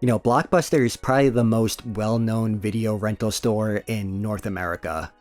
You know, Blockbuster is probably the most well-known video rental store in North America.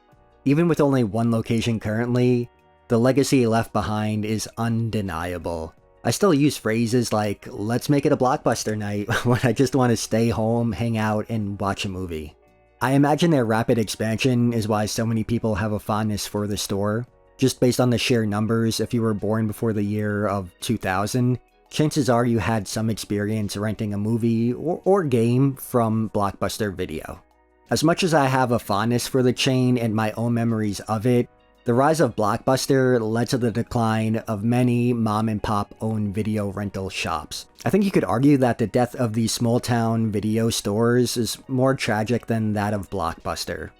Even with only one location currently, the legacy left behind is undeniable. I still use phrases like, let's make it a Blockbuster night when I just want to stay home, hang out, and watch a movie. I imagine their rapid expansion is why so many people have a fondness for the store. Just based on the sheer numbers, if you were born before the year of 2000, chances are you had some experience renting a movie or game from Blockbuster Video. As much as I have a fondness for the chain and my own memories of it, the rise of Blockbuster led to the decline of many mom-and-pop owned video rental shops. I think you could argue that the death of these small-town video stores is more tragic than that of Blockbuster.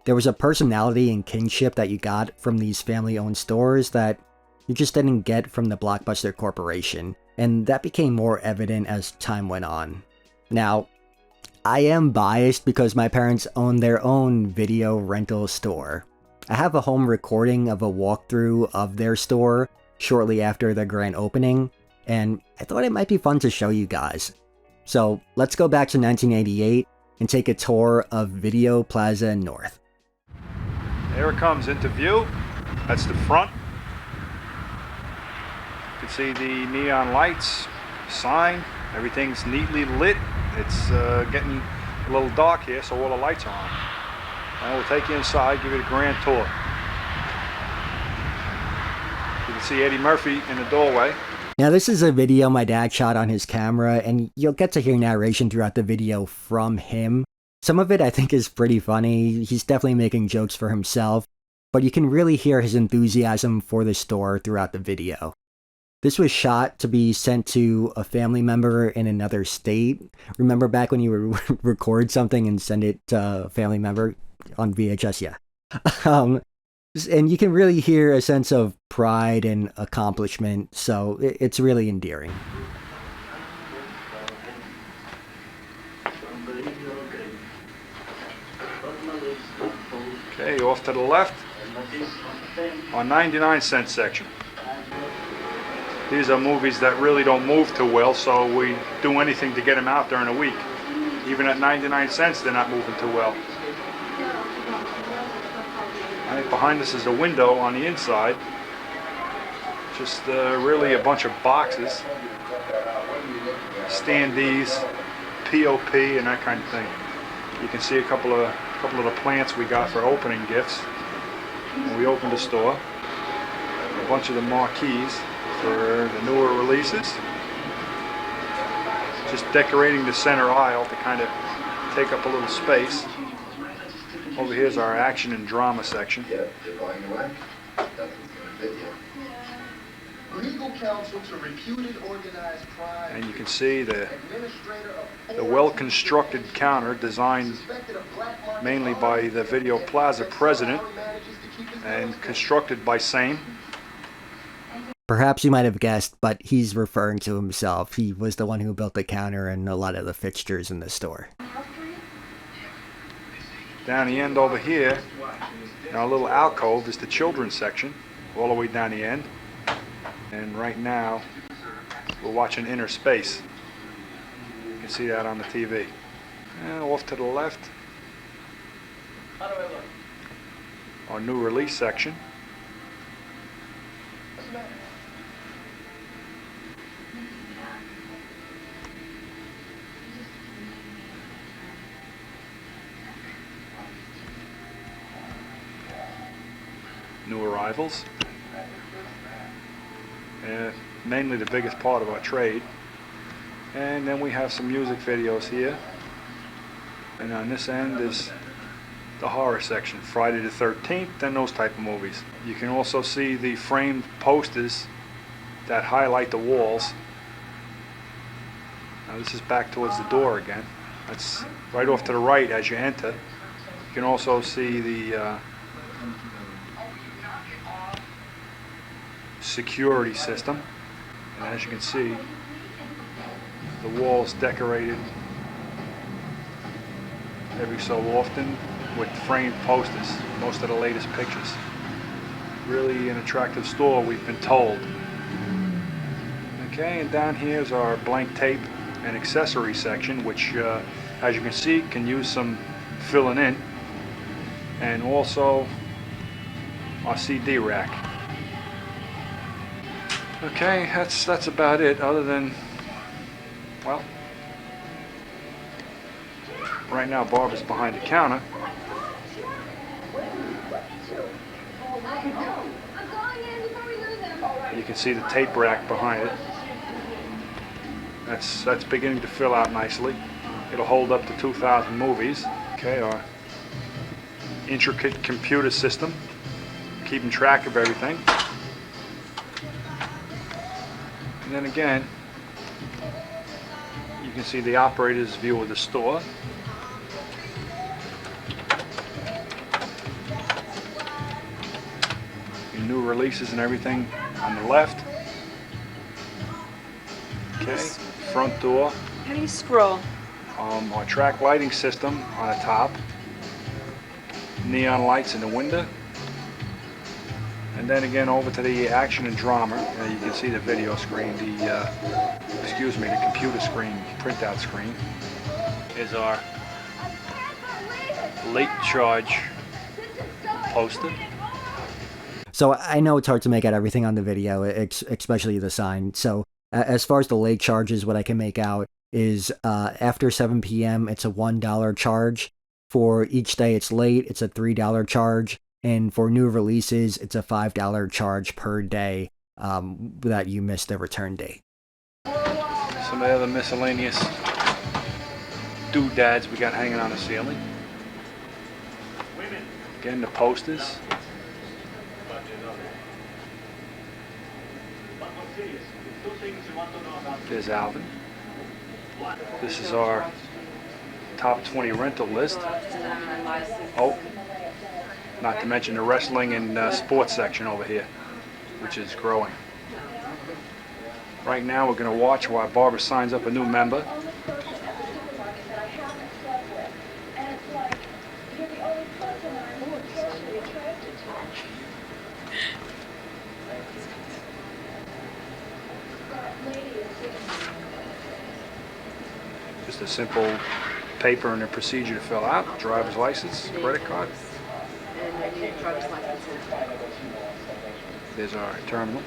There was a personality and kinship that you got from these family-owned stores that you just didn't get from the Blockbuster Corporation, and that became more evident as time went on. Now, I am biased because my parents own their own video rental store. I have a home recording of a walkthrough of their store shortly after the grand opening, and I thought it might be fun to show you guys. So let's go back to 1988 and take a tour of Video Plaza North. There it comes into view. That's the front. You can see the neon lights, sign, everything's neatly lit. It's getting a little dark here, so all the lights are on. Now we'll take you inside, give you a grand tour. You can see Eddie Murphy in the doorway. Now this is a video my dad shot on his camera, and you'll get to hear narration throughout the video from him. Some of it I think is pretty funny. He's definitely making jokes for himself, but you can really hear his enthusiasm for the store throughout the video. This was shot to be sent to a family member in another state. Remember back when you would record something and send it to a family member on VHS? Yeah. And you can really hear a sense of pride and accomplishment, so it's really endearing. Okay, off to the left, our 99-cent section. These are movies that really don't move too well, so we do anything to get them out during the week. Even at 99 cents, they're not moving too well. Right behind us is a window on the inside. Just really a bunch of boxes, standees, POP, and that kind of thing. You can see a couple of the plants we got for opening gifts when we opened the store. A bunch of the marquees for the newer releases. Just decorating the center aisle to kind of take up a little space. Over here's our action and drama section. And you can see the well-constructed counter designed mainly by the Video Plaza president and constructed by same. Perhaps you might have guessed, but he's referring to himself. He was the one who built the counter and a lot of the fixtures in the store. Down the end over here, in our little alcove, is the children's section, all the way down the end. And right now, we're watching Inner Space. You can see that on the TV. And off to the left, our new release section. New arrivals, mainly the biggest part of our trade. And then we have some music videos here, and on this end is the horror section, Friday the 13th and those type of movies. You can also see the framed posters that highlight the walls. Now this is back towards the door again. That's right off to the right as you enter. You can also see the security system, and as you can see, the walls decorated every so often with framed posters, most of the latest pictures. Really an attractive store, we've been told. Okay, and down here is our blank tape and accessory section, which as you can see can use some filling in, and also our CD rack. Okay, that's about it, other than, well, right now Barbara's behind the counter. You can see the tape rack behind it. That's beginning to fill out nicely. It'll hold up to 2,000 movies. Okay, our intricate computer system, keeping track of everything. And then again, you can see the operator's view of the store. Your new releases and everything on the left. Okay, front door. How do you scroll? Our track lighting system on the top. Neon lights in the window. And then again over to the action and drama. You can see the video screen, the computer screen, printout screen. Is our late charge poster. So I know it's hard to make out everything on the video, especially the sign. So as far as the late charges, what I can make out is after 7 p.m. it's a $1 charge. For each day it's late, it's a $3 charge. And for new releases, it's a $5 charge per day that you missed the return date. Some of the other miscellaneous doodads we got hanging on the ceiling. Again, the posters. There's Alvin. This is our top 20 rental list. Oh, not to mention the wrestling and sports section over here, which is growing. Right now we're going to watch while Barbara signs up a new member. Just a simple paper and a procedure to fill out. Driver's license, credit card. There's our terminal.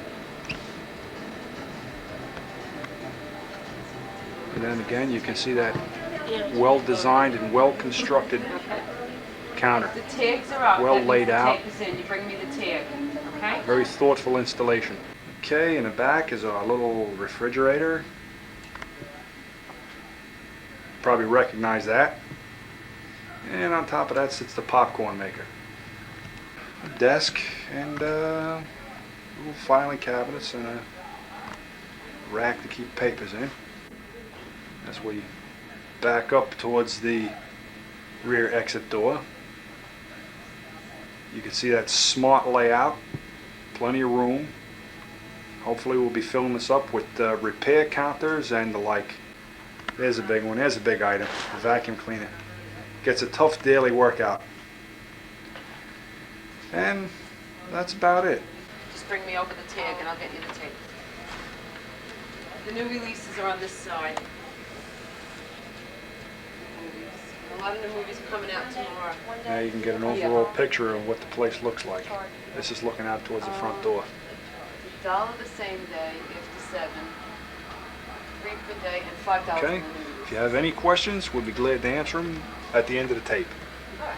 And then again, you can see that well-designed and well-constructed counter. The tags are up. Well laid out. The tape is in. You bring me the tag. Okay? Very thoughtful installation. Okay, in the back is our little refrigerator. Probably recognize that. And on top of that sits the popcorn maker. A desk and little filing cabinets and a rack to keep papers in. As we back up towards the rear exit door, you can see that smart layout, plenty of room. Hopefully we'll be filling this up with repair counters and the like. There's a big one, there's a big item, the vacuum cleaner. Gets a tough daily workout. And that's about it. Just bring me over the tag and I'll get you the tape. The new releases are on this side. A lot of the movies are coming out tomorrow. Now you can get an overall picture of what the place looks like. This is looking out towards the front door. $1 the same day, after 7. $3 per day, and $5 Okay, for the movies. if you have any questions, we'll be glad to answer them at the end of the tape. Okay.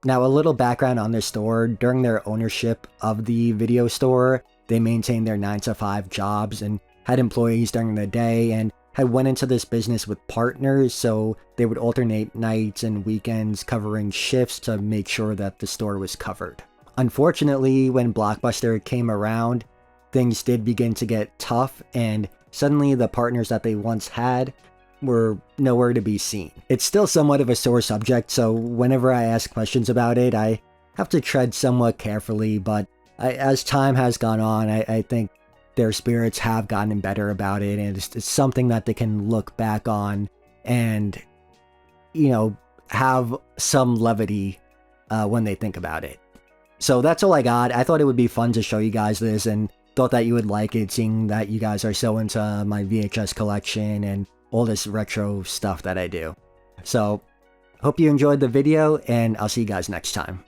Now, a little background on this store. During their ownership of the video store, they maintained their 9-to-5 jobs and had employees during the day and had went into this business with partners, so they would alternate nights and weekends covering shifts to make sure that the store was covered. Unfortunately, when Blockbuster came around, things did begin to get tough, and suddenly the partners that they once had were nowhere to be seen. It's still somewhat of a sore subject, so whenever I ask questions about it, I have to tread somewhat carefully, but as time has gone on, I think their spirits have gotten better about it, and it's something that they can look back on and, you know, have some levity when they think about it. So that's all I got. I thought it would be fun to show you guys this, and thought that you would like it, seeing that you guys are so into my VHS collection and all this retro stuff that I do. So, hope you enjoyed the video, and I'll see you guys next time.